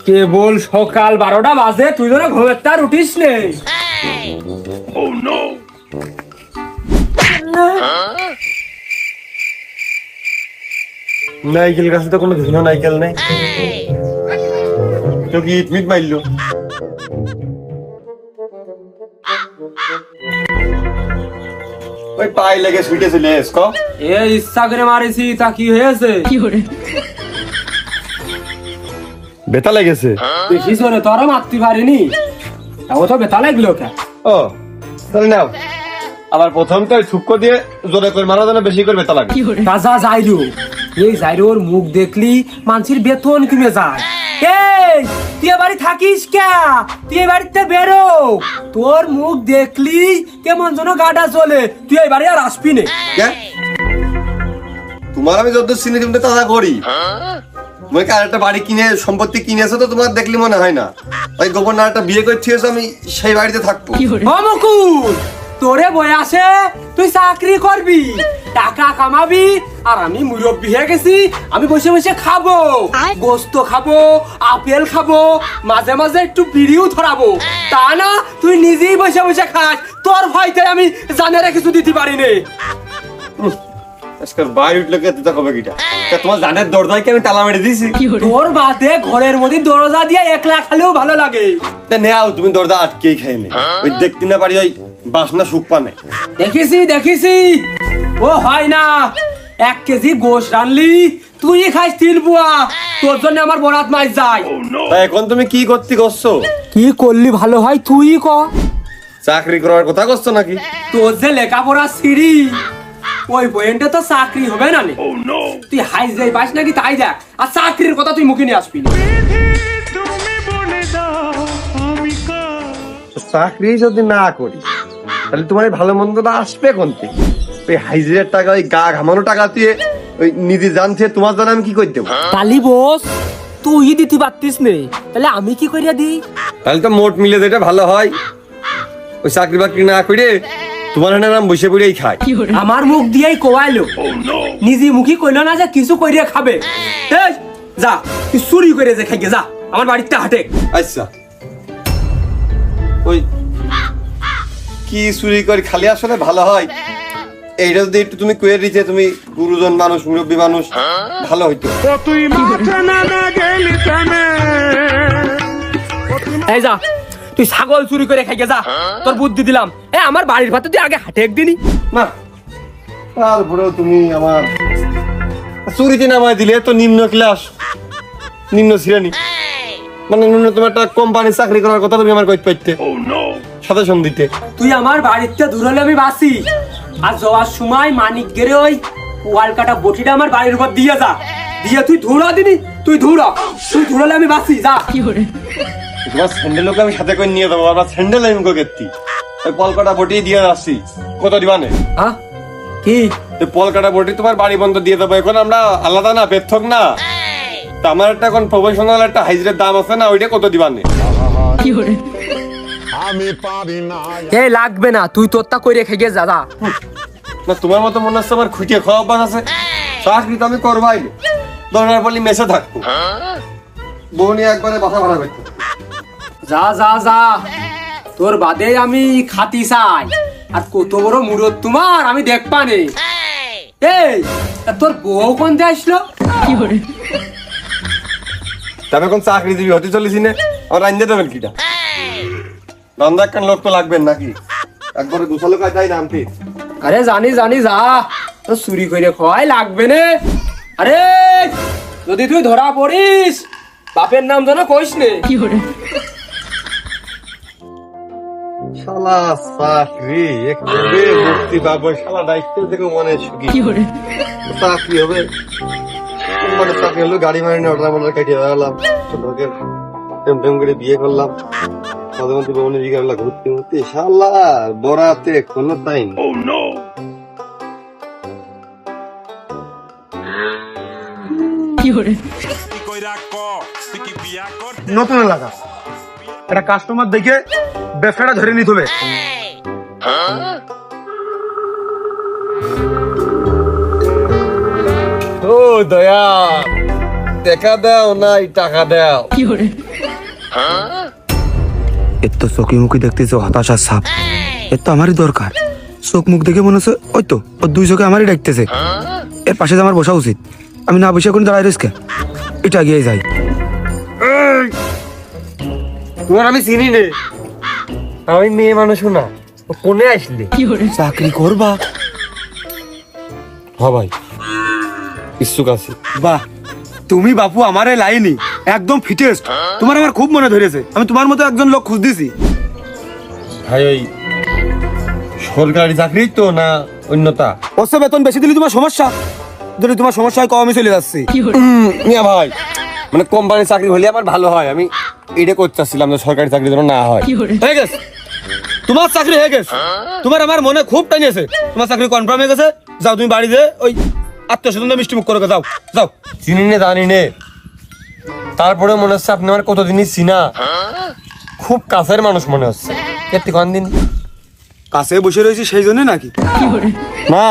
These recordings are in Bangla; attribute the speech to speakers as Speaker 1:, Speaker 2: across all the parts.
Speaker 1: কেবল সকাল 12টা বাজে, তুই ধরে ঘুমের তার উঠিস নে।
Speaker 2: নাইকেল গাছে তো কোনো ধুনো নাইকেল নেই, তো কি ইট মিট মারলো? ওই পায়ে লেগে ছুটে চলে এসো।
Speaker 1: এ ইচ্ছা করে মারিছি, তা কি হয়েছে?
Speaker 2: ব্যথা লেগেছে?
Speaker 1: বেশি জোরে তোরা মারতে পারিনি, তাও তো ব্যথা লাগলো কে?
Speaker 2: ও তাহলে নাও, আবার প্রথম তো ছুক্কো দিয়ে জোরে করে মারা যেন বেশি করে ব্যথা লাগে।
Speaker 1: কাজা যাইরু, এই যাইরুর মুখ দেখলি মানুষের বেতন কমে যায়। এই তুই এ বাড়ি থাকিস কে? তুই এই বাড়িতে বেরো, তোর মুখ দেখলি কেমন যেন গাটা চলে, তুই এই বাড়ি আর আসবি না।
Speaker 2: তোমার আমি যত চিনি তুমি তাজা করি, তুমি কি আরেকটা বাড়ি কিনে সম্পত্তি কিনেছো তো তোমার দেখলি মনে হয় না? ওই গোপন একটা বিয়ে করছিস, আমি সেই বাড়িতে থাকবো।
Speaker 1: মুকুল, তোরে বয়সে তুই চাকরি করবি, টাকা কামাবি, আর আমি মুরব্বী হয়ে গেছি, আমি বসে বসে খাবো, গোস্ত খাবো, আপেল খাবো, মাঝে মাঝে একটু বিড়িও ধরাবো, তা না তুই নিজেই বসে বসে খাস। তোর ভয়তে আমি জানেরে কিছু দিতে পারি নে।
Speaker 2: আজকাল বাইরে উঠলে কেতে কবে কিটা তোমার জানের দরজায় কি আমি তালা মেরে দিয়েছি?
Speaker 1: তোর বাদে ঘরের মধ্যে দরজা দিয়ে একলা খালেও ভালো লাগে।
Speaker 2: নেও তুমি দরজা আটকেই খাই নে, ওই দেখতে না পারি ওই বাসনা সুখ পানে।
Speaker 1: দেখেছি ও হয় না, 1 কেজি গোশ রানলি তুই খাইস 3 বুয়া, তোর জন্য আমার বরাত মাছ যায়।
Speaker 2: তা এখন তুমি কি করছো?
Speaker 1: কি করলি ভালো হয় তুই ক?
Speaker 2: চাকরি করার কথা করছো নাকি?
Speaker 1: তোর যে লেখাপড়া সিঁড়ি, ওই পয়েন্টে তো চাকরি হবে না। তুই হাই যাই পাস নাকি তাই দেখ, আর চাকরির কথা তুই মুখে নিয়ে আসবি না।
Speaker 2: চাকরি যদি না করি তাহলে তোমার ভালো মন্দটা আসবে কোন থেকে? ওই হাইজিরের টাকা, ওই গা ঘামানো টাকা দিয়ে ওই নিজে জানছে, তোমার জানা আমি কি করে দেবো?
Speaker 1: তালি বস, তুই দিতে পারতিস নে, তাহলে আমি কি করিয়া দিই?
Speaker 2: তাহলে তো মোট মিলে যেটা ভালো হয়, ওই চাকরি বাকরি না করে তোমার নাম বসে পড়েই খায়।
Speaker 1: আমার মুখ দিয়েই কোয়াইলো, নিজে মুখী কইলো না যে কিছু করিয়া খাবে। এই যা, তুই চুরি করে যে খাইগে যা, আমার বাড়িতে হাটে।
Speaker 2: আচ্ছা, ওই কি চুরি করে খালি আসলে ভালো হয়, এইটা যদি একটু তুমি কয়ে দিতে, তুমি গুরুজন মানুষ, মুরব্বী মানুষ, ভালো হইতো।
Speaker 1: এই যা, তুই ছাগল চুরি করে খাইগে যা, তোর বুদ্ধি দিলাম। এ আমার বাড়ির ভাতে তুই আগে হাটে একদিনই
Speaker 2: না, তারপরেও তুমি আমার চুরিতে নামায় দিলে তো নিম্ন ক্লাস, নিম্ন শ্রেণী, মানে ন্যূনতম একটা কোম্পানি চাকরি করার কথা তুমি আমার কইতে পাইতে, সাজেশন দিতে।
Speaker 1: তুই আমার বাড়িতে দূর হলে আমি বাসি, আর যাওয়ার সময় মানিক গেরে ওই ওয়াল কাটা বটিটা আমার বাড়ির উপর দিয়ে যা, দিয়ে তুই ধুড়া দিবি, তুই ধুড়ালে আমি বাসি যা।
Speaker 2: তোমার স্যান্ডেলকে আমি সাথে করে নিয়ে যাবো, আবার স্যান্ডেল আমি কেতি ওই পলকাটা বটি দিয়ে আসছি, কত দিবানে?
Speaker 1: হ্যাঁ কি
Speaker 2: পলকাটা বটি তোমার বাড়ি বন্ধ দিয়ে দেবো। এখন আমরা আলাদা না, পৃথক না, তা আমার একটা এখন প্রফেশনাল একটা হাইজিরের দাম আছে না, ওইটা কত দিবানে?
Speaker 1: এ লাগবে না, তুই তোরটা কইরে খেগে যা যা।
Speaker 2: না তোমার মতো মনে হচ্ছে আমার খুঁটিয়ে খাওয়া অভ্যাস আছে। চাকরি তো আমি করবাই, দরকার পড়লে মেসে থাকবো, বউ নিয়ে একবারে বাসা ভাড়া করতো।
Speaker 1: যা যা যা, তোর বাদে আমি খাতি চাই, আর কত বড় মুরত তোমার আমি দেখবানে। এই তোর বউ কোন দিয়ে আসলো?
Speaker 2: তবে এখন চাকরিজীবী হতে চলেছি না, আমার রান্ধে দেবেন কিটা? রান্ধা একখান লোক তো লাগবেন নাকি? একবারে গুছালো কাজ যাই না আমি।
Speaker 1: আরে জানি যা, তো চুরি করে খাওয়াই লাগবে না। আরে যদি তুই ধরা পড়িস, বাপের নাম যেন কইস নে।
Speaker 2: শালা চাকরি একটু মুক্তি পাবো, শালা দায়িত্ব থেকে মনে সুখী। চাকরি হবে মানে চাকরি হলো, গাড়ি মারি অর্ডার মর্ডার কাটিয়ে বেড়ালাম, ঢোকের টেম করে বিয়ে করলাম, মাঝে মধ্যে বমনে দিকে ঘুরতে ঘুরতে, শালা বরাতে কোনো টাইম।
Speaker 3: নতুন এলাকা, একটা কাস্টমার দেখে ব্যবসাটা ধরে নিতে হবে।
Speaker 2: ও দয়া, টাকা দাও নাই টাকা দাও।
Speaker 3: এর তো চোখে মুখে দেখতেছে হতাশার ছাপ। এর তো আমারই দরকার। চোখ মুখ দেখে মনে হচ্ছে ওই তো ওর দুই চোখে আমারই ডাকতেছে। এর পাশে যে আমার বসা উচিত। আমি না বসে এখন দাঁড়াই রেসকে এটা এগিয়ে যাই।
Speaker 2: তোমার আমি চিনি নে, আমি মেয়ে মানুষ না, কোনে আসলে
Speaker 3: চাকরি করবা?
Speaker 2: হ্যাঁ ভাই, ইচ্ছুক আছি।
Speaker 3: বাহ, তুমি বাপু আমার এই লাইনই একদম ফিটেস্ট। তোমার আমার খুব মনে ধরেছে। আমি তোমার মতো একজন লোক খুঁজ দিছি।
Speaker 2: ভাই ওই সরকারি চাকরি তো না অন্যতা?
Speaker 3: অবশ্য বেতন বেশি দিলে তোমার সমস্যা, যদি তোমার সমস্যা হয় কম আমি চলে যাচ্ছি।
Speaker 2: মিয়া ভাই, মানে কোম্পানির চাকরি হলে আবার ভালো হয়। আমি এটা করতে চাচ্ছিলাম যে সরকারি চাকরি যেন না হয়।
Speaker 3: হয়ে গেছে, তোমার চাকরি হয়ে গেছে। তোমার আমার মনে খুব টানিয়েছে। তোমার চাকরি কনফার্ম হয়ে গেছে। যাও তুমি বাড়ি যে ওই আত্মীয় মিষ্টি মুখ করে যাও যাও।
Speaker 2: চিনি নে জানি নে, তারপরে মনে হচ্ছে আপনি আমার কতদিনই চিনা, খুব কাছের মানুষ মনে হচ্ছে। এতে কোন দিন
Speaker 3: কাছে বসে রয়েছি সেই জন্য নাকি?
Speaker 2: না,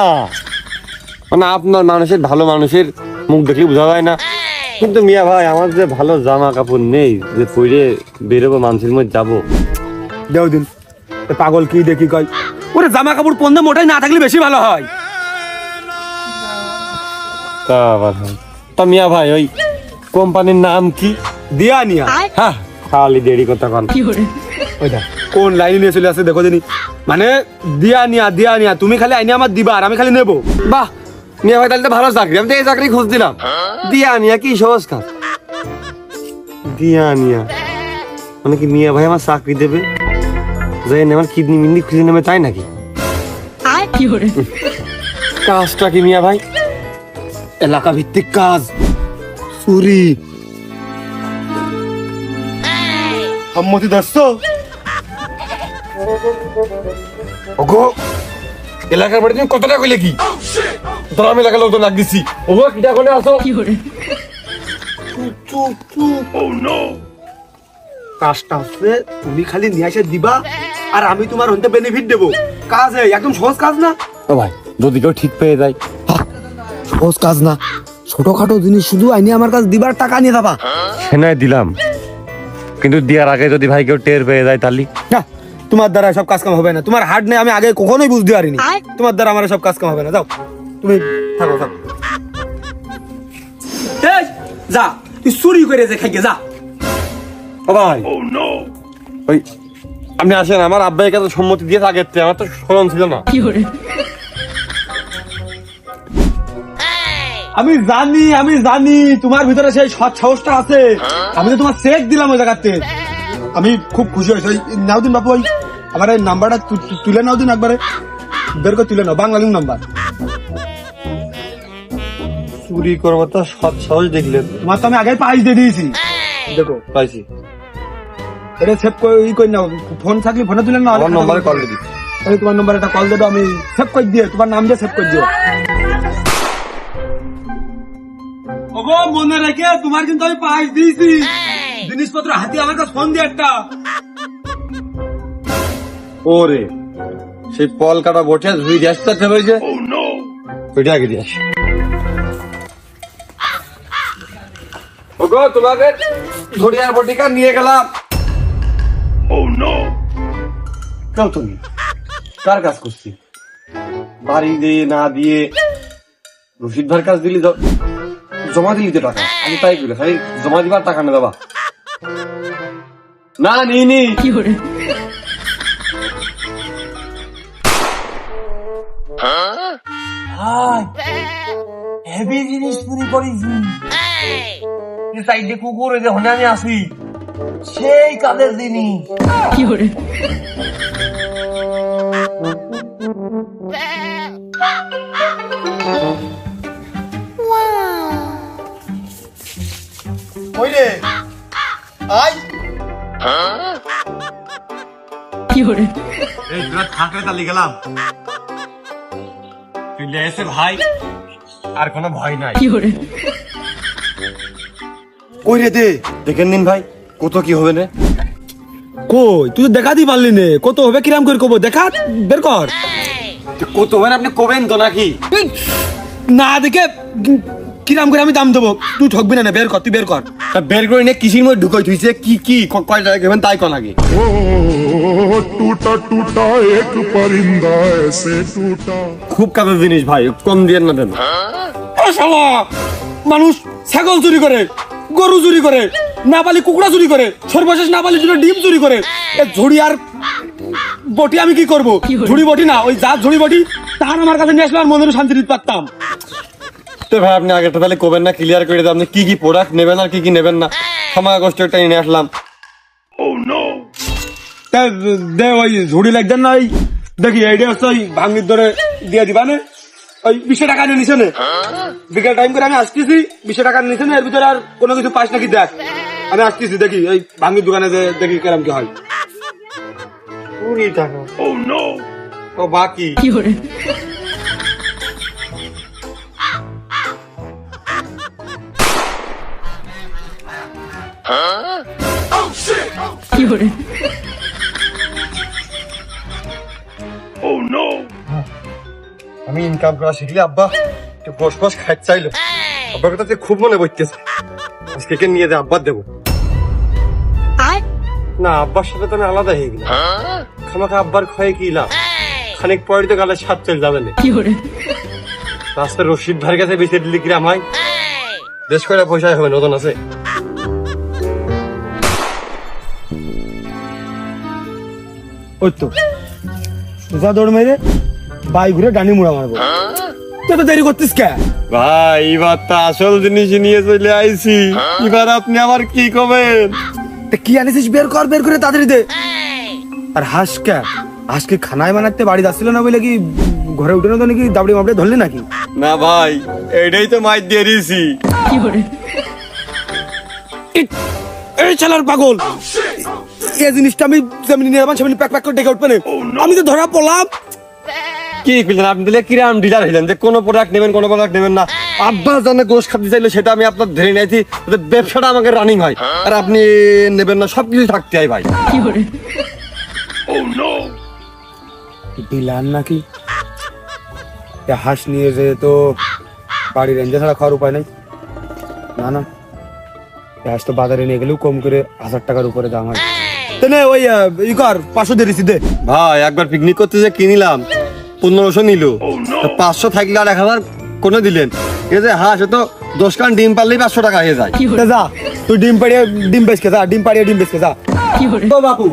Speaker 2: মানে আপনার মানুষের ভালো মানুষের মুখ দেখলে বোঝা যায় না। কিন্তু মিয়া ভাই, আমার যে ভালো জামা কাপড় নেই যে পরে বেরোবো মানুষের মধ্যে যাবো।
Speaker 3: দেও দিন এ পাগল কি দেখি কয় ওরে জামা কাপড় পরতে মোটাই না থাকলে বেশি ভালো হয়।
Speaker 2: তা আবার হয়। তা মিয়া ভাই, ওই কোম্পানির নাম কি?
Speaker 3: দিয়া নিয়া।
Speaker 2: হ্যাঁ, খালি দেরি কথা কন।
Speaker 3: ওই দেখ কোন লাইনে নিয়ে চলে আসছে দেখো জানি। মানে দিয়া নিয়া তুমি খালি আইনি আমার দিবা আর আমি খালি নেবো।
Speaker 2: বাহ মিয়া ভাই, তাহলে তো ভালো চাকরি। আমি তো এই চাকরি খুঁজছিলাম। দিয়া নিয়া কি সহজ কাজ? দিয়া নিয়া মানে কি মিয়া ভাই আমার চাকরি দেবে, যাই না আমার কিডনি মিডনি খুঁজে নেবে, তাই নাকি? কাজটা কি মিয়া ভাই?
Speaker 3: এলাকা ভিত্তিক কাজ, চুরি। সম্মতি দস্ত
Speaker 2: ওগো, এলাকার বাড়ি তুমি কতটা কইলে কি? তোরা আমি এলাকার লোক তো লাগ দিছি। ওগো, কিটা করে আসো?
Speaker 3: কাজটা হচ্ছে তুমি খালি নিয়ে এসে দিবা আর আমি তোমার হতে বেনিফিট দেবো। কাজ একদম সহজ কাজ না।
Speaker 2: ও ভাই, যদি কেউ ঠিক পেয়ে যায়?
Speaker 3: সহজ কাজ না, ছোটখাটো জিনিস শুধু আইনি আমার কাছে দিবার টাকা নিয়ে যাবা।
Speaker 2: সেনাই দিলাম, কিন্তু দেওয়ার আগে যদি ভাই কেউ টের পেয়ে যায় তাহলে?
Speaker 3: না, তোমার দ্বারা সব কাজ কাম হবে না। তোমার হার্ট নেই আমি আগে কখনোই বুঝতে পারিনি। তোমার দ্বারা আমার সব কাজ কাম হবে না। যাও তুমি থাকো থাকো। এই যা, তুই চুরি করে যে খাইকে যা।
Speaker 2: ও ভাই, ওই আপনি আসেন, আমার আব্বাই কাছে সম্মতি দিয়ে থাকে, আমার তো স্মরণ ছিল না।
Speaker 3: আমি জানি তোমার ভিতরে সেই সৎ সাহসটা আছে। আমি তো তোমার চেক দিলাম ওই জায়গাতে। আমি খুব খুশি হয়েছি। ওই নাও দিন বাপু, ওই আমার এই নাম্বারটা তুলে নাও দিন, একবারে বের করে তুলে নাও, বাংলালিং নাম্বার।
Speaker 2: চুরি করবো তো সৎ সাহস দেখলেন?
Speaker 3: তোমার তো আমি আগে পাইস দিয়ে দিয়েছি। দেখো
Speaker 2: পাইছি,
Speaker 3: এটা সেভ করে নাও। ফোন থাকলে ফোনে তুলে নাও।
Speaker 2: আমার নম্বরে কল দিবি।
Speaker 3: তোমার নম্বরে একটা কল দেবো, আমি সেভ করে দিয়ে তোমার নাম দিয়ে সেভ করে দিও। ওগো, মনে রেখে তোমার কিন্তু আমি পাইস দিয়েছি। জিনিসপত্র হাতে আমার কাছে ফোন দিয়ে একটা।
Speaker 2: ওরে, সেই পল কাটা বটে ধুই দিয়ে আসতে হয়েছে। ওইটা আগে দিয়ে আসি। ওগো, তোমাকে ধরিয়ার বটিকা নিয়ে গেলাম। কেউ তুমি কার কাজ করছি? বাড়ি দিয়ে না দিয়ে রশিদ ভাইয়ের কাজ দিলি, জমা দিলি তো টাকা। আমি তাই করি, খালি জমা দিবার টাকা না দেবা। না নিনি।
Speaker 3: হেভি জিনিস চুরি করেছি। সাইডে কুকুর যখন আমি আসি সেই কাজের জিনিস। ওই রে আই এই তোরা থাকলে তালি গেলাম।
Speaker 2: তুই এসে ভাই, আর কোনো ভয় নাই।
Speaker 3: কই রে দে
Speaker 2: দেখেন নিন ভাই, কত কি হবে না?
Speaker 3: কই তুই তো দেখা দি পারলি নে। কত হবে কিরাম করে কব দেখা বের কর।
Speaker 2: কত হবে না আপনি কবেন তো নাকি?
Speaker 3: না দেখে কিরাম করে আমি দাম দেবো? তুই ঠকবি না, বের কর, তুই বের কর।
Speaker 2: তা বের করে নিয়ে কিসির মধ্যে ঢুকাই থুইছে, কি কয় টাকা দেবেন তাই কন আগে।
Speaker 4: ओ टूटा टूटा एक परिंदा ऐसे टूटा।
Speaker 2: খুব কাজের জিনিস ভাই, কম দিয়ে না দেন।
Speaker 3: ও শালা, মানুষ ছাগল চুরি করে, গরু চুরি করে, না পালি কুকুরা চুরি করে, সর্বশেষ না পালি দুটো ডিম চুরি করে। এ ঝুড়ি আর বটি আমি কি করব? ঝুড়ি বটি না, ওই যা ঝুড়ি বটি তার আমার কাছে নিয়ে আসলে আর মনের শান্তি দিতে পারতাম।
Speaker 2: তো ভাই আপনি আগেটা তাহলে করবেন না, ক্লিয়ার করে দেন আপনি কি প্রোডাক্ট নেবেন আর কি নেবেন না। সময় কষ্ট একটা নিয়ে আসলাম।
Speaker 3: তা দে ওই ঝুড়ি লাগতেন না, ওই দেখি এইটা হচ্ছে ওই ভাঙ্গির ধরে দিয়ে দিবা না, ওই 20 টাকা নিয়ে নিছে না। বিকেল টাইম করে আমি আসতেছি, 20 টাকা নিছে না, এর ভিতরে আর কোনো কিছু পাস নাকি দেখ। আমি আসতেছি, দেখি এই ভাঙ্গির দোকানে যে দেখি কেরাম কি হয়।
Speaker 2: 20 টাকা? ও বাকি আমি ইনকাম করা শিখলে আব্বা একটু বস বস খাইতে চাইলো। আব্বার কথা খুব মনে পড়তেছে, আজকে কে নিয়ে যে আব্বার দেবো না। আব্বার সাথে তো আমি আলাদা হয়ে গেলাম, খামাখা আব্বার খয়ে কি লাভ? খানিক পরে তো গালে সাত চল যাবে না। রাস্তার রশিদ ভাইয়ের কাছে বেঁচে দিলি কিরাম হয়? বেশ করে পয়সা হবে, নতুন আছে।
Speaker 3: ওই তো সোজা দৌড় মেরে বাই ঘুরে ডানি মুড়া মারবো। তুই তো দেরি করতিস কে?
Speaker 2: ভাই এবার তো আসল জিনিস নিয়ে চলে আইছি, এবার আপনি আবার কি করবেন?
Speaker 3: তা কি আনিছিস বের কর, বের করে তাড়াতাড়ি দে। আর হাঁস কে? হাঁসকে খানায় বানাতে বাড়ি যাচ্ছিল না বলে কি ঘরে উঠে না, তো নাকি দাবড়ি মাবড়ে ধরলি নাকি?
Speaker 2: না ভাই, এটাই তো মাইর দিয়ে দিয়েছি।
Speaker 3: এই চালার পাগল, এই জিনিসটা আমি যেমনি নিয়ে যাবেন সেমনি প্যাক প্যাক করে ডেকে উঠবে না। আমি তো ধরা পড়লাম।
Speaker 2: কি করলেন আপনি? তাহলে কিরাম ডিলার হইলেন যে কোনো প্রোডাক্ট নেবেন কোনো প্রোডাক্ট নেবেন না। আব্বা জানে গোশ খাতে চাইলে সেটা আমি আপনার ধরে নিয়েছি, ব্যবসাটা আমাকে রানিং হয়, আর আপনি নেবেন না, সবকিছু থাকতে হয় ভাই।
Speaker 3: ডিলার নাকি? হাঁস নিয়ে যে তো বাড়ির রেঞ্জে ছাড়া খাওয়ার উপায় নাই। না না, হাঁস তো বাজারে নিয়ে গেলেও কম করে 1000 টাকার উপরে দাম হয়। ওই ই কর, 500 দিয়ে দিছি দে।
Speaker 2: ভাই একবার পিকনিক করতে যে কিনিলাম 1500 নিল, 500 থাকলে আর 1000 কোনো দিলেন। এই যে হাঁস তো 10 কান ডিম পারলেই 500 টাকা হয়ে যায়।
Speaker 3: যা তুই ডিম পাড়িয়ে ডিম বেচকে যা, ডিম পাড়িয়ে ডিম বেচকে যা।
Speaker 1: তো বাপু,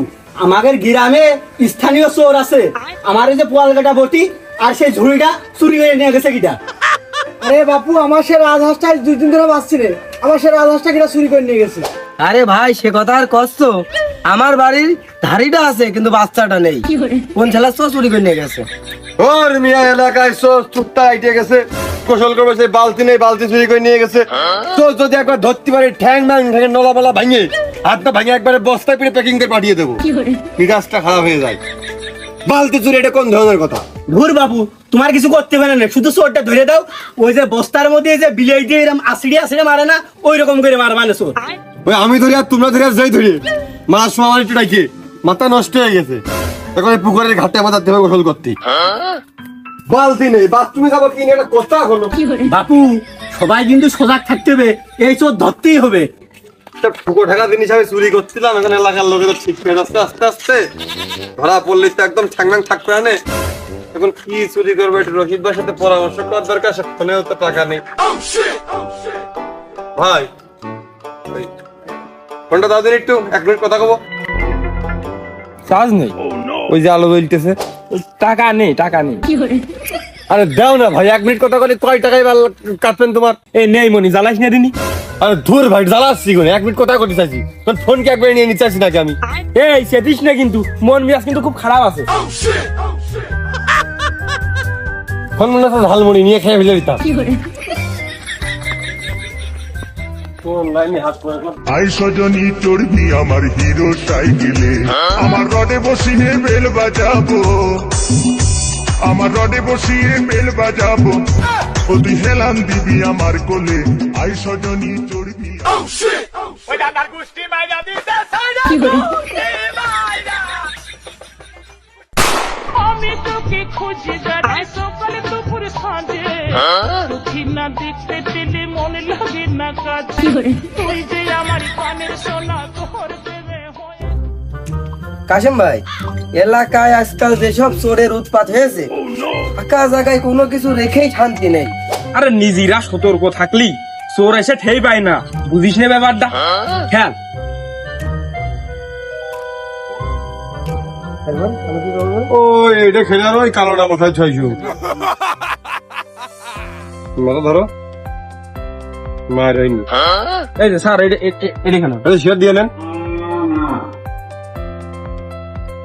Speaker 1: আমাদের গ্রামে স্থানীয় চোর আছে, আমার এই যে পোয়ালগাটা বটি আর সেই ঝুড়িটা চুরি করে নিয়ে গেছে কিটা।
Speaker 5: আরে বাপু, আমার সে রাজহাঁসটা 2 দিন ধরে বাঁচছি রে, আমার সে রাজহাঁসটা কিনা চুরি করে নিয়ে গেছে।
Speaker 1: আরে ভাই, সে কথা আর কষ্ট। আমার বাড়ির ধাড়িটা আছে কিন্তু বাচ্চাটা নেই, কোন ছেলে চুরি করে নিয়ে গেছে।
Speaker 2: ওর মিয়া এলাকায় চুট্টা আইটে গেছে, গোসল করবে, সেই বালতি নেই, বালতি চুরি করে নিয়ে গেছে। তো যদি একবার ধরতে পারে ঠ্যাং ম্যাং ঠ্যাঙের নলাবালা ভাঙে, হাতটা ভাঙে একবারে বস্তায় পিড়ে প্যাকিং করে পাঠিয়ে দেবো, মিজাজটা খারাপ হয়ে যায়। বালতি চুরি এটা কোন ধরনের কথা?
Speaker 1: ধুর বাবু, তোমার কিছু করতে পারে না, শুধু চোরটা ধরে দাও। ওই যে বস্তার মধ্যে যে বিলাই দিয়ে এরকম আসড়ি আসড়ে মারে না, ওই রকম করে মার মানে চোর।
Speaker 2: ওই আমি ধরি আর তোমরা ধরি আর যাই ধরি, মাছ সময় আমার একটু ডাইকে মাথা নষ্ট হয়ে গেছে। এখন এই পুকুরের ঘাটে আমাদের দেবে গোসল করতে, বালতি নেই, বাথরুমে যাবো কিনে একটা কথা হলো।
Speaker 1: বাপু, সবাই কিন্তু সজাগ থাকতে হবে, এই চোর ধরতেই হবে।
Speaker 2: পুকুর ঢাকা জিনিস আমি চুরি করছিলাম, এখন এলাকার লোকে তো ঠিক হয়ে যাচ্ছে আস্তে আস্তে, ধরা পড়লে তো একদম ঠ্যাং থাকবে না। এখন কি চুরি করবো, একটু রশিদ ভাইয়ের সাথে পরামর্শ করার দরকার, সে ফোনেও তো টাকা নেই। ভাই ওই ফোনটা দাও দিন একটু, 1 মিনিট কথা কব।
Speaker 3: চার্জ নেই,
Speaker 2: ওই যে আলো জ্বলতেছে।
Speaker 3: টাকা নেই, টাকা নেই।
Speaker 2: আরে দাও না ভাই, 1 মিনিট কথা বলে কয় টাকায় কাটবেন তোমার?
Speaker 3: এই নেই মনি, জ্বালাইস না দিনি।
Speaker 2: আরে ধুর ভাই, জ্বালাচ্ছি কোন, 1 মিনিট কথা করতে চাইছি, তোর ফোন কি একবার নিয়ে নিতে চাইছি নাকি আমি?
Speaker 3: এই সেদিস না কিন্তু, মন মিয়াজ কিন্তু খুব খারাপ আছে।
Speaker 2: ফোন মনে হচ্ছে ঝালমুড়ি নিয়ে খেয়ে ফেলে দিতাম।
Speaker 4: আই সজনী চড়বি আমার হিরো সাইকেলে, আমার রডে বসিয়ে বেল বাজাবো, আমার রডে বসিয়ে বেল বাজাবো, ও তুই হেলান দিবি আমার কোলে, আই সজনী চড়বি।
Speaker 6: আমি তোকে খুঁজি বেড়াই সকালে দুপুর সাঁঝে, দুঃখী না দেখতে পেলে মন
Speaker 7: কাশেম ভাই, এলাকায় আজকাল যেসব চোরের উৎপাত হয়েছে, ফাঁকা জায়গায় কোনো কিছু রেখেই শান্তি নেই।
Speaker 1: আরে নিজেরা সতর্ক থাকলি চোর এসে ঠেই পায় না, বুঝিস না ব্যাপারটা? খেয়াল
Speaker 2: ও এটা খেলে আর ওই কালোটা মাথায় ছয়শো মাথা ধরো মায়ের
Speaker 1: এই যে স্যার এটা কেন
Speaker 2: শিয়ার দিয়ে নেন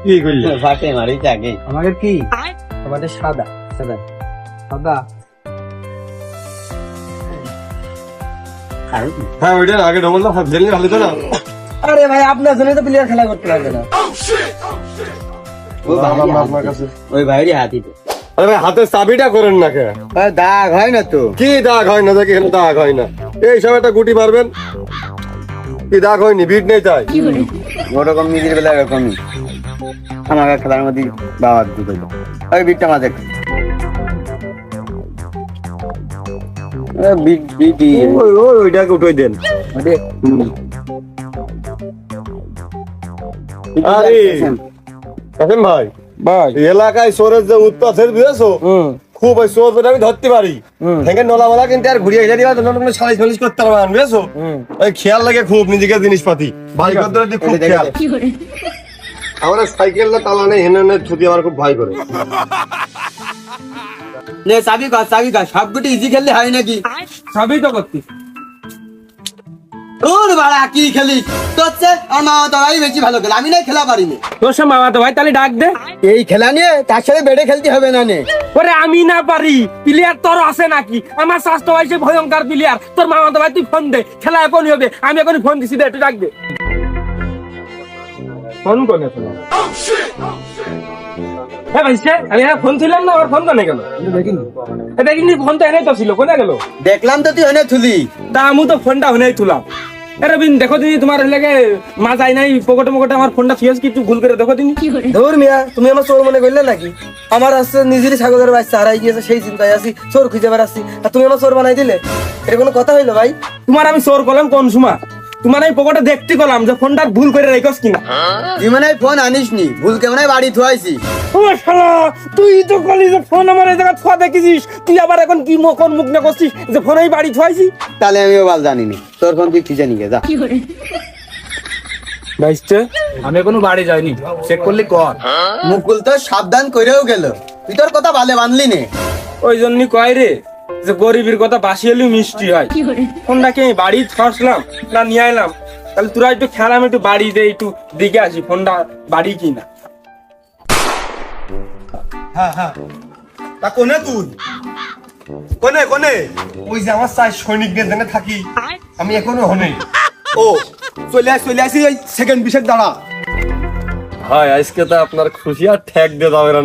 Speaker 2: কি করলি
Speaker 7: ফাটে মারি আগে আমাদের কি আমাদের সাদা সাদা সাদা
Speaker 2: হ্যাঁ ওইটা আগে ডবল না জেলে ভালো তো না
Speaker 7: আরে ভাই আপনার জন্য তো প্লেয়ার খেলা করতে পারবে না।
Speaker 2: আপনার কাছে
Speaker 7: ওই ভাইরই হাতি তো
Speaker 2: আরে ভাই হাতের চাবিটা করেন না কে
Speaker 7: দাগ হয় না তো।
Speaker 2: কি দাগ হয় না দেখি এখানে দাগ হয় না এই সব একটা গুটি মারবেন কি দাগ হয়নি ভিড় নেই তাই
Speaker 7: ওরকম নিজের বেলা এরকমই আমাকে খেলার মধ্যে বাবার দুটো ওই বিটটা মাঝে
Speaker 2: ওইটাকে উঠে দেন আরে কাসেম ভাই
Speaker 7: ভাই
Speaker 2: এলাকায় চোরের যে উৎপাত বুঝেছো খুব ওই চোর ধরে আমি ধরতে পারি থেকে নলামালা কিন্তু আর ঘুরিয়ে ঘিরে দিবা তোমরা কোনো সালিশ ফালিশ করতে পারবে না বুঝেছো ওই খেয়াল লাগে খুব নিজেকে জিনিসপাতি ভাই কদ্দুর দিক খুব খেয়াল আমার সাইকেলটা তালা নেই হেনে ছুটি আমার খুব ভয় করে
Speaker 7: নে চাবি কর সবগুটি ইজি খেললে হয় নাকি?
Speaker 1: সবই তো করতিস।
Speaker 7: ওর বাড়া কি খেলিস তোর চেয়ে আমার মামা তোরাই বেশি ভালো খেলে, আমি না খেলা পারিনি।
Speaker 1: তোর সে মামা তো ভাই তাহলে ডাক দে।
Speaker 7: এই খেলা নিয়ে তার সাথে বেড়ে খেলতে হবে না নে।
Speaker 1: ওরে আমি না পারি, প্লেয়ার তোর আছে নাকি? আমার স্বাস্থ্য ভাই সে ভয়ঙ্কর প্লেয়ার, তোর মামা তো ভাই তুই ফোন দে, খেলা এখনই হবে। আমি এখন ফোন দিছি, দে একটু ডাক দে। ফোন করে ফেলা হ্যাঁ ভাই সে আমি ফোন ছিলাম না, আমার ফোন তো নেই গেল দেখিনি, ফোন তো এনেই তো ছিল, কোনে গেল?
Speaker 7: দেখলাম তো তুই এনে থুলি।
Speaker 1: তা আমি তো ফোনটা হনেই তুলাম। আরে বিন দেখো দিনি তোমার লাগে মা যায় নাই পকেটে মকেটে আমার ফোনটা ফিয়াস কি একটু ভুল করে দেখো দিনি।
Speaker 7: ধর মিয়া তুমি আমার চোর মনে করলে নাকি? আমার আসছে নিজেরই ছাগলের বাচ্চা হারাই গিয়েছে, সেই চিন্তায় আছি, চোর খুঁজে বেড়াচ্ছি, আর তুমি আমার চোর বানাই দিলে। এটা কোনো কথা হইলো ভাই?
Speaker 1: তোমার আমি চোর করলাম কোন সময়? তোমার এই পকেটে দেখতে করলাম যে ফোনটা ভুল করে রেখোস কিনা।
Speaker 7: তুই মানে ফোন আনিস নি, ভুল কেমন বাড়ি থুয়াইছি।
Speaker 1: ও শালা, তুই তো কলি যে ফোন আমার এই জায়গা থোয়া দেখেছিস, তুই আবার এখন কি কোন মুখ না করছিস যে ফোন এই বাড়ি থুয়াইছি?
Speaker 7: তাহলে আমিও বাল জানিনি, তোর ফোন তুই খুঁজে নিয়ে যা।
Speaker 1: ভাইস্তে আমি এখনো বাড়ি যাইনি, চেক করলি কর।
Speaker 7: মুকুল তো সাবধান করেও গেল, তুই তোর কথা ভালে বানলি নে।
Speaker 1: ওই জন্যই কয় রে যে গরিবের কথা বাসি হলেও মিষ্টি হয়। ফোনটা কি আমি বাড়ি ছড়লাম না নিয়ে আইলাম? তাহলে তোরা একটু খেলাম, একটু বাড়িতে একটু দেখে আসি ফোনটা বাড়ি কিনা।
Speaker 3: হ্যাঁ হ্যাঁ তা কোনে তুই কোনে কোনে
Speaker 2: ওই যে আমার চাই সৈনিকদের জন্য থাকি আমি এখনো হনে
Speaker 3: ও চলে আসি এই সেকেন্ড বিশের দাঁড়া
Speaker 2: ভাই আজকে তো আপনার খুশি আর ঠেক দিয়ে যাবে না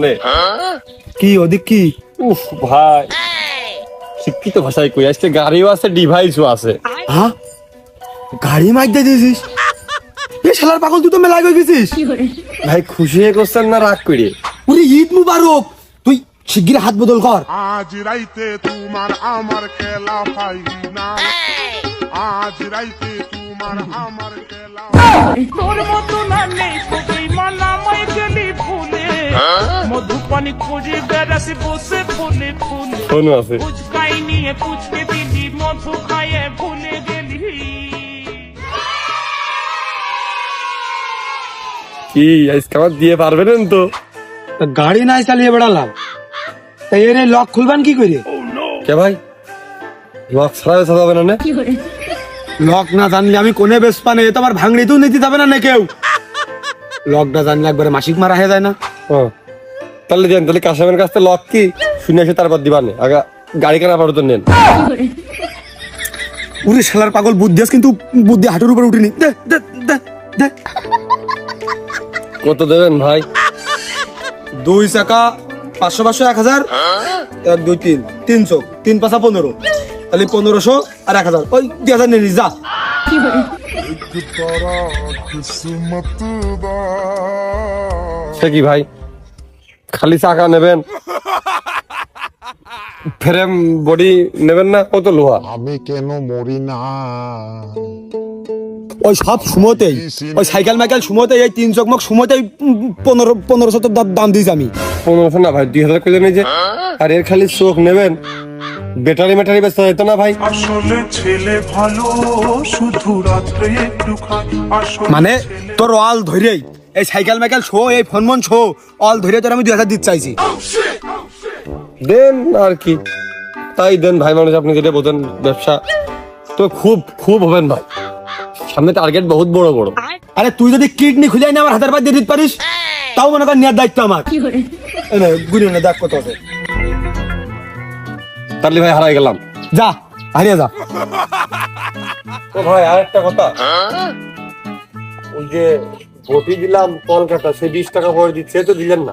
Speaker 3: কি ওদিক কি
Speaker 2: উফ ভাই শিক্ষিত ভাষায় কই আজকে গাড়িও আছে ডিভাইসও আছে
Speaker 3: হ্যাঁ গাড়ি মাইক দিয়ে দিয়েছিস এ শালার পাগল তুই তো মেলায় গিয়ে গেছিস
Speaker 2: ভাই খুশি হয়ে করছেন না রাগ করে
Speaker 3: পুরি ঈদ মুবারক তুই শিগগির হাত বদল কর
Speaker 4: আজ রাইতে তোমার আমার খেলা ফাইনাল আজ রাইতে তোমার আমার খেলা
Speaker 6: তোর মতো না নেই তোকেই মানামাই গেলি ভুলে মধু পানি খুঁজে বেড়াতে বসে ফুলে ফুলে
Speaker 2: ফোনও আছে
Speaker 6: ফুচকাই নিয়ে পুচকে দিদি মধু খাইয়ে ভুলে গেলি
Speaker 2: কি আজকে আমার দিয়ে পারবেন তো
Speaker 3: তা গাড়ি নাই চালিয়ে বেড়ালাম তাই এর লক খুলবেন কি করে
Speaker 2: কে ভাই লক ছাড়া বেচা যাবে না নে?
Speaker 3: লক না জানলে আমি কোনে বেশ পানে এ তো আমার ভাঙড়িতেও নিতে যাবে না কেউ লক না জানলে একবারে মাসিক মারা হয়ে যায় না
Speaker 2: ও তাহলে দেন তাহলে কাশেমের কাছ থেকে লক কি শুনে এসে তারপর দিবানে আগে গাড়ি কেনা পড়তো নেন
Speaker 3: উরে শালার পাগল বুদ্ধি আছে কিন্তু বুদ্ধি হাঁটুর উপরে উঠিনি দে দে দে দে
Speaker 2: কত দেবেন ভাই
Speaker 3: 2 চাকা 500 500 1000 1 2 3 300 3 5 15 তাহলে 1500 আর 1000 ওই 2000 নিয়ে নিস যা
Speaker 4: কিসমত দা
Speaker 2: সে কি ভাই খালি চাকা নেবেন ফ্রেম বডি নেবেন না কত লোহা
Speaker 4: আমি কেন মরি না
Speaker 3: ওই সব সময়তেই ওই সাইকেল মাইকেল সময়তেই এই 3 চকমক সময়তেই 1500 দাম দিয়েছি আমি।
Speaker 2: 1500 না ভাই, 2000 করে নেই যে। আর এর খালি চোখ নেবেন, ব্যাটারি ম্যাটারি বেচতে যেত না ভাই।
Speaker 4: আসলে ছেলে ভালো, শুধু রাত্রে একটু খায়। আসলে
Speaker 3: মানে তোর অল ধরেই এই সাইকেল মাইকেল শো, এই ফোন মন শো অল ধরে তোর আমি 2000 দিতে চাইছি।
Speaker 2: দেন আর কি, তাই দেন ভাই। মানুষ আপনি যেটা বোঝেন, ব্যবসা তো খুব খুব হবেন ভাই, সামনে টার্গেট বহুত বড় বড়।
Speaker 3: আরে তুই যদি কিডনি খুঁজে না আমার হাতের পায়ে দিয়ে দিতে পারিস, তাও মনে কর নেওয়ার দায়িত্ব আমার। গুড়ি না দেখ কত আছে।
Speaker 2: তাহলে ভাই হারাই গেলাম।
Speaker 3: যা হারিয়ে যা।
Speaker 2: তো ভাই আর একটা কথা, ওই যে ভর্তি দিলাম কলকাতা, সে 20 টাকা পরে দিচ্ছে, তো দিলেন না।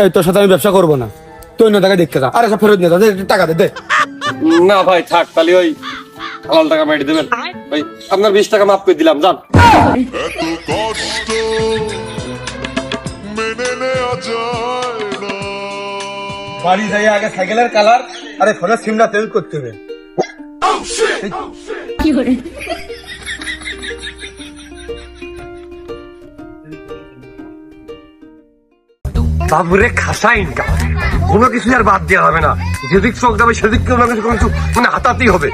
Speaker 3: এই তোর সাথে আমি ব্যবসা করবো না, তুই অন্য টাকা দেখতে যা। আরে সব ফেরত নিয়ে যা, টাকা দে দে।
Speaker 2: না ভাই থাক, তাহলে ওই হালাল টাকা মেরে দেবেন ভাই। আপনার 20 টাকা মাফ করে দিলাম, যান।
Speaker 4: এত কষ্ট মেনে নেওয়া যায় না।
Speaker 3: বাড়ি যাই আগে সাইকেলের কালার আরে ফোনের সিমটা চেঞ্জ করতে হবে।
Speaker 2: বাবুরে খাসা ইনকাম, কোনো কিছু আর বাদ দেওয়া হবে না। যেদিক চোখ যাবে সেদিক কেউ না কিছু মানে হাতাতেই হবে।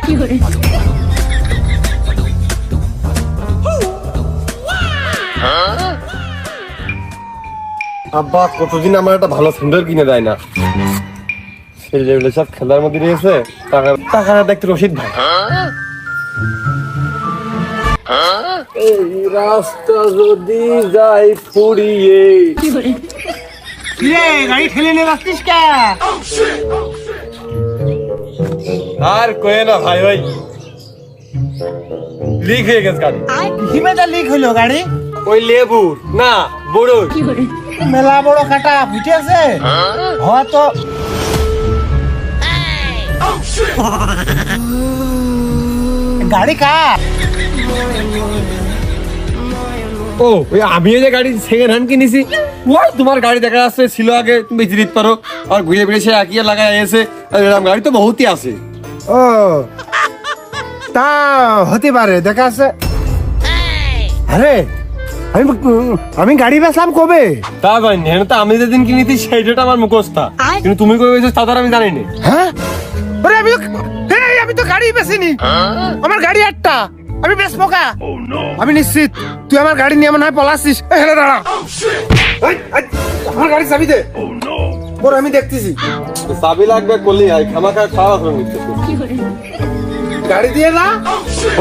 Speaker 2: আব্বা কতদিন আমার একটা ভালো সুন্দর কিনে দেয় না, সেই যেগুলো সব খেলার মধ্যে রয়েছে। টাকা দেখতে রশিদ ভাই, এই রাস্তা যদি যাই ফুরিয়ে।
Speaker 5: গাড়ি ঠেলে নিয়ে যাচ্ছিস কে?
Speaker 2: আর কয়ে না ভাই, ওই লিক হয়ে গেছে গাড়ি।
Speaker 5: হিমেটা লিক হলো গাড়ি?
Speaker 2: ওই লেবুর না বড়
Speaker 5: মেলা বড় কাটা ফুটে আছে হয়তো। গাড়ি কার?
Speaker 2: ও ওই আমি যে গাড়ি সেকেন্ড হ্যান্ড কিনেছি, ওই তোমার গাড়ি দেখা যাচ্ছে ছিল আগে, তুমি বেঁচে দিতে পারো। আর ঘুরে ফিরে সে একই লাগাই এসে, এরকম গাড়ি তো বহুতই আছে।
Speaker 5: ও তা হতে পারে, দেখা আছে। আরে আমি গাড়ি বেচলাম কবে?
Speaker 2: তা জানি না, তো আমি যেদিন কিনেছি সেইটা আমার মুখস্থ, কিন্তু তুমি কবে বেচেছো তা তো আর আমি জানি না।
Speaker 5: হ্যাঁ আরে আমি তো গাড়ি বেচিনি, আমার গাড়ি একটা, আমি বেচবো কা? আমি নিশ্চিত তুই আমার গাড়ি নিয়ে মনে হয় পলাচ্ছিস। হেলে দাঁড়া, আমার গাড়ি চাবি দে। ওর আমি দেখতেছি।
Speaker 2: চাবি লাগবে করলেই হয়, খামাখা খাওয়া করে নিচ্ছে।
Speaker 5: গাড়ি দিয়ে না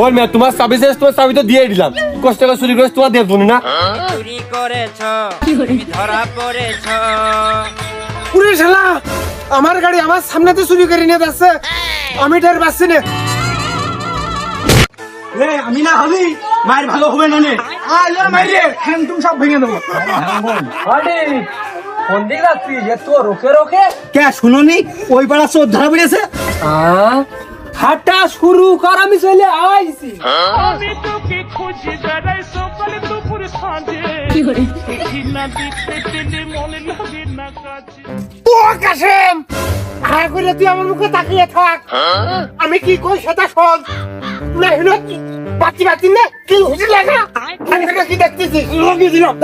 Speaker 2: ওর মেয়ে তোমার চাবি শেষ, তোমার চাবি তো দিয়ে দিলাম, কষ্ট করে চুরি করে তোমার দেব না।
Speaker 8: চুরি করেছ, তুমি ধরা পড়েছ।
Speaker 5: পুলিশ হেলা আমার গাড়ি আমার সামনে তো চুরি করে নিয়ে যাচ্ছে, আমি টের পাচ্ছি না।
Speaker 3: আমি না হবি মায়ের ভালো হবে না নে। মাইরে হ্যান্ড তুমি সব ভেঙে দেবো।
Speaker 1: কোন দিকে যাচ্ছি যে তো রোকে রোকে?
Speaker 3: কে শুনোনি ওই পাড়া চোর ধরা পড়েছে?
Speaker 1: হাঁটা শুরু কর, আমি চলে আইছি।
Speaker 6: আমি তোকে খুঁজে বেড়াই সকালে দুপুর সাঁঝে, দেখি না দেখতে পেলে মনে লাগে না কাছে।
Speaker 5: ও কাশেম, আয় করে তুই আমার মুখে তাকিয়ে থাক, আমি কি কই সেটা শোন। না হলো বাতি বাতি না কি হুজি লাগা, আমি সেটা কি দেখতেছি লাগিয়ে দিলাম।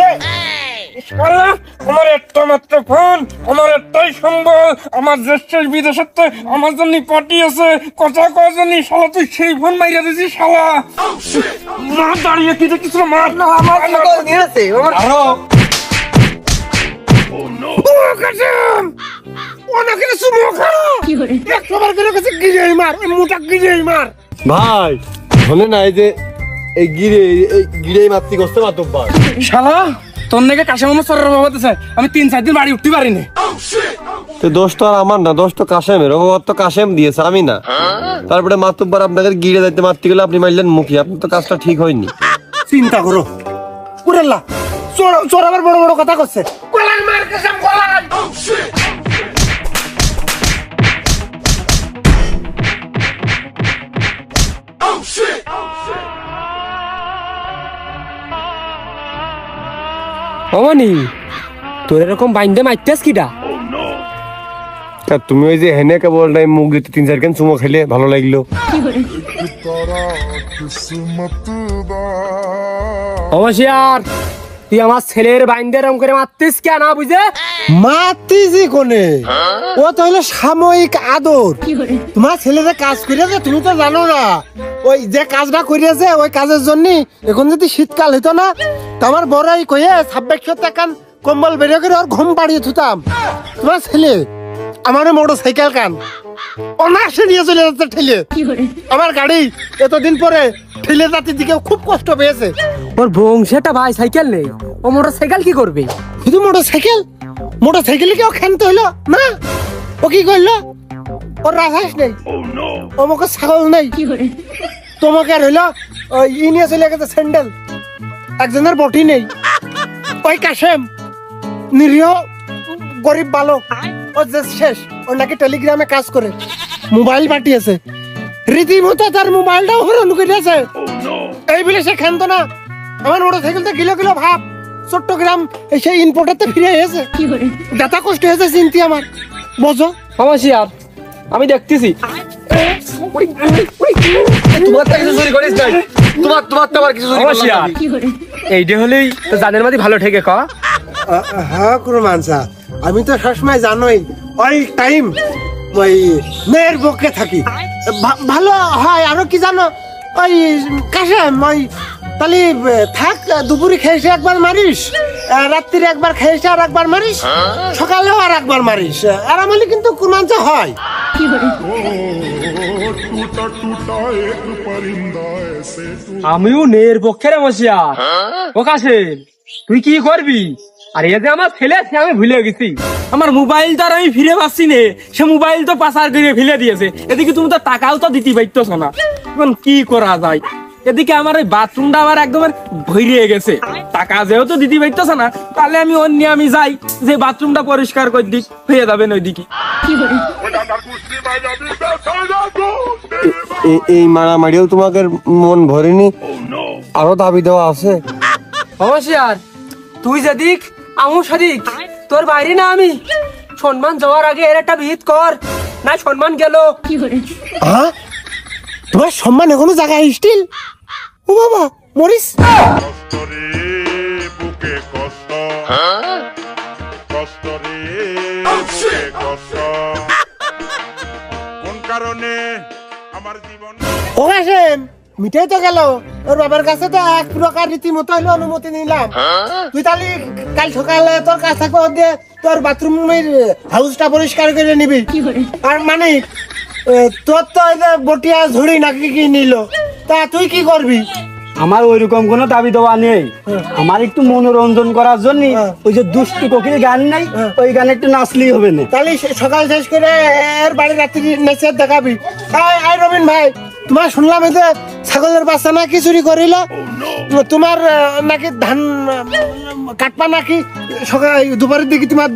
Speaker 6: আমার একটা মাত্র ফোন, আমার একটাই সম্বল, আমার দেশের বিদেশের তো আমার জন্য পার্টি আছে, কথা কয় জানি শালা তুই সেই ফোন মাইরা দিছিস শালা। না দাঁড়িয়ে কি দেখছিস মার না আমার
Speaker 7: নিয়ে আছে
Speaker 2: আরো
Speaker 5: কাশেম অনেক কিছু মুখা একবার করে কাছে গিরে মার, মুটা গিরে মার।
Speaker 2: ভাই শোনে না, এই যে এই গিরে মাতৃ করতে মাতব্বার
Speaker 1: শালা তোর নাকি কাশেম আমার সরের বাবা দিছে, আমি 3-4 দিন বাড়ি উঠতে পারিনি।
Speaker 2: তো দোষ তো আর আমার না, দোষ তো কাশেমের। ও তো কাশেম দিয়েছে, আমি না। তারপরে মাতব্বার আপনাদের গিরে যাইতে মারতে গেলে আপনি মারলেন মুখি, আপনার তো কাজটা ঠিক হয়নি।
Speaker 5: চিন্তা করো পুরাল্লা, চোর চোর আবার বড় বড় কথা করছে। কলাই মার কাশেম কলাই।
Speaker 1: অমনি তোর এরকম বাইন্দে মাইতেস কিটা?
Speaker 2: তা তুমি ওই যে হেনে কেবল নাই মুখ দিতে 3-4 কেন চুমো খেলে ভালো লাগলো।
Speaker 1: অবশ্যই তুই আমার ছেলের বাইন্দে রং করে মারতিস কেন না বুঝে?
Speaker 5: মাতিছি কোনে, ও তো হলো সাময়িক আদর। তোমার ছেলেরা কাজ করিয়াছে তুমি তো জানো না, ওই যে কাজটা করিয়াছে ওই কাজের জন্য এখন যদি শীতকাল হইতো না তো আমার বড়াই কয়ে 2600 টাকান কম্বল বেরিয়ে করে ওর ঘুম পাড়িয়ে থুতাম। তোমার ছেলে আমার মোটর সাইকেল কান অনায়াসে নিয়ে চলে যাচ্ছে ঠেলে, আমার গাড়ি এতদিন পরে ঠেলে যাতে দিকে খুব কষ্ট পেয়েছে।
Speaker 1: ওর বংশেটা ভাই সাইকেল নেই, ও মোটর সাইকেল কি করবে?
Speaker 5: শুধু মোটর সাইকেল কি ও খেলতে হইলো না? ও কি করলো? ওর রাজহাঁস নেই, ওমকে ছাগল নেই, তোমাকে আর হইলো ওই ই নিয়ে চলে গেছে স্যান্ডেল, একজনের বটি নেই। ওই কাশেম নিরীহ গরিব বালক, ও যে শেষ, ও নাকি টেলিগ্রামে কাজ করে মোবাইল পাঠিয়েছে, রীতিমতো তার মোবাইলটাও হরণ করেছে। এই বলে সে খেলতো না, আমার মোটর সাইকেলটা কিলো কিলো ভাব চট্টগ্রাম সেই ইনপোর্টারতে ফিরে এসেছে, ব্যথা কষ্ট হয়েছে চিন্তি আমার, বোঝো?
Speaker 1: অবশ্যই আমি দেখতেছি।
Speaker 2: তোমার তো কিছু চুরি করিস নাই, তোমার তো আবার কিছু চুরি
Speaker 1: অবশ্যই এইটা হলেই তো জানের মাঝে ভালো ঠেকে ক।
Speaker 5: হ্যাঁ কুরমানসা, আমি তো সবসময় জানোই ওই টাইম ওই মেয়ের পক্ষে থাকি, ভালো হয়। আরো কি জানো, ওই কাশেম ওই তাহলে থাক, দুপুরে খেয়েছে একবার মারিস, রাত্রিরে একবার খেয়েছে আর একবার মারিস, সকালেও আর একবার মারিস, আর আমলে কিন্তু কুরমানসা হয়।
Speaker 4: टूटा टूटा एक परिंदा ऐसे
Speaker 1: আমিও নের পক্ষের অবশ্যই। ও কাশেম তুই কি করবি? আর এই যে আমার ফেলে আমি ভুলে গেছি, আমার মোবাইলটা আর আমি ফিরে পাচ্ছি নে, সে মোবাইল তো পাচার করে ফেলে দিয়েছে। এদিকে তুমি তো টাকাও তো দিতে পারতেছ না, এখন কি করা যায়? এদিকে আমার ওই বাথরুমটা আমার একদম ভরিয়ে গেছে, টাকা যেহেতু দিতে পারতেছ না, তাহলে আমি অন্য আমি যাই যে বাথরুমটা পরিষ্কার করে দিক, হয়ে যাবেন ওইদিকে।
Speaker 2: এই মারামারিও তোমাকে মন ভরেনি, আরো দাবি দেওয়া আছে।
Speaker 1: অবশ্যই তুই যেদিক আমু সেদিক, তোর বাইরে না আমি। সম্মান যাওয়ার আগে এর একটা বিহিত কর, না সম্মান গেল।
Speaker 5: হ্যাঁ, তোমার সম্মান এখনো জায়গায় স্টিল? ও বাবা মরিস।
Speaker 4: কষ্ট রে বুকে কষ্ট, কষ্ট রে বুকে কষ্ট, কোন কারণে আমার জীবন
Speaker 5: ও কাশেম মিটাই তো গেল, ওর বাবার কাছে তো এক প্রকার রীতিমতো হলো অনুমতি নিলাম। তুই তাহলে কাল সকালে তোর কাছ থেকে দিয়ে তোর বাথরুমের হাউসটা পরিষ্কার করে নিবি। আর মানে তোর তো ওই যে বটিয়া ঝুড়ি নাকি কি নিল, তা তুই কি করবি?
Speaker 3: আমার ওইরকম কোনো দাবি দেওয়া নেই, আমার একটু মনোরঞ্জন করার জন্য ওই যে দুষ্টু কোকিল গান নাই, ওই গানে একটু নাচলেই হবে না।
Speaker 5: তাহলে সকাল শেষ করে এর বাড়ি রাত্রি নেচে দেখাবি। আই রবিন ভাই, তোমার শুনলাম এই যে ছাগলের বাচ্চা নাকি চুরি করিল, তোমার নাকি ধান কাটবা নাকি সকাল দুপুরের দিকে তোমার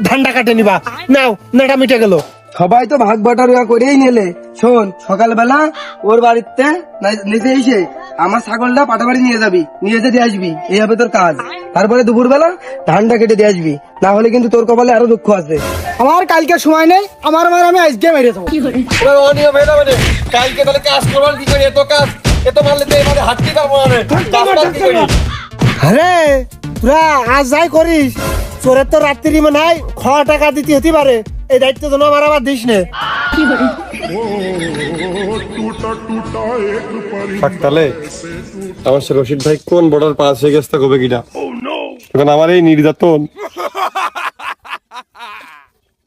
Speaker 5: ধানটা কাটে নিবা, নাও নেটা মিটে গেল।
Speaker 7: সবাই তো ভাগ বাটারিয়া করেই নিলে। শোন, সকালবেলা ওর বাড়িতে নিচে এসে আমার ছাগলটা পাটা বাড়ি নিয়ে যাবি, নিয়ে যেতে দিয়ে আসবি, এই হবে তোর কাজ। তারপরে দুপুরবেলা ধানটা কেটে দিয়ে আসবি, না হলে কিন্তু তোর কপালে আরো দুঃখ আছে।
Speaker 3: আমার কালকে সময় নেই, আমার আমি আজকে মেরে দেবো।
Speaker 2: অনিয়ম হয়ে যাবে না, কালকে তাহলে কাজ করবার কি করি? এত কাজ এত মারলে তো এবারে হাঁটতে পারবো না রে। কাজটা কি করি?
Speaker 5: আরে তোরা আজ যাই করিস, চোরের তো রাত্রি মনে হয় খাওয়া টাকা দিতে হতে পারে, এই দায়িত্ব যেন আমার আবার দিস নে।
Speaker 4: टूटा टूटा एक परिंदा
Speaker 2: থাকতালে আমার সে রশিদ ভাই কোন বর্ডার পাস হয়ে গেছে তা কবে কিনা, এখন আমার এই নির্যাতন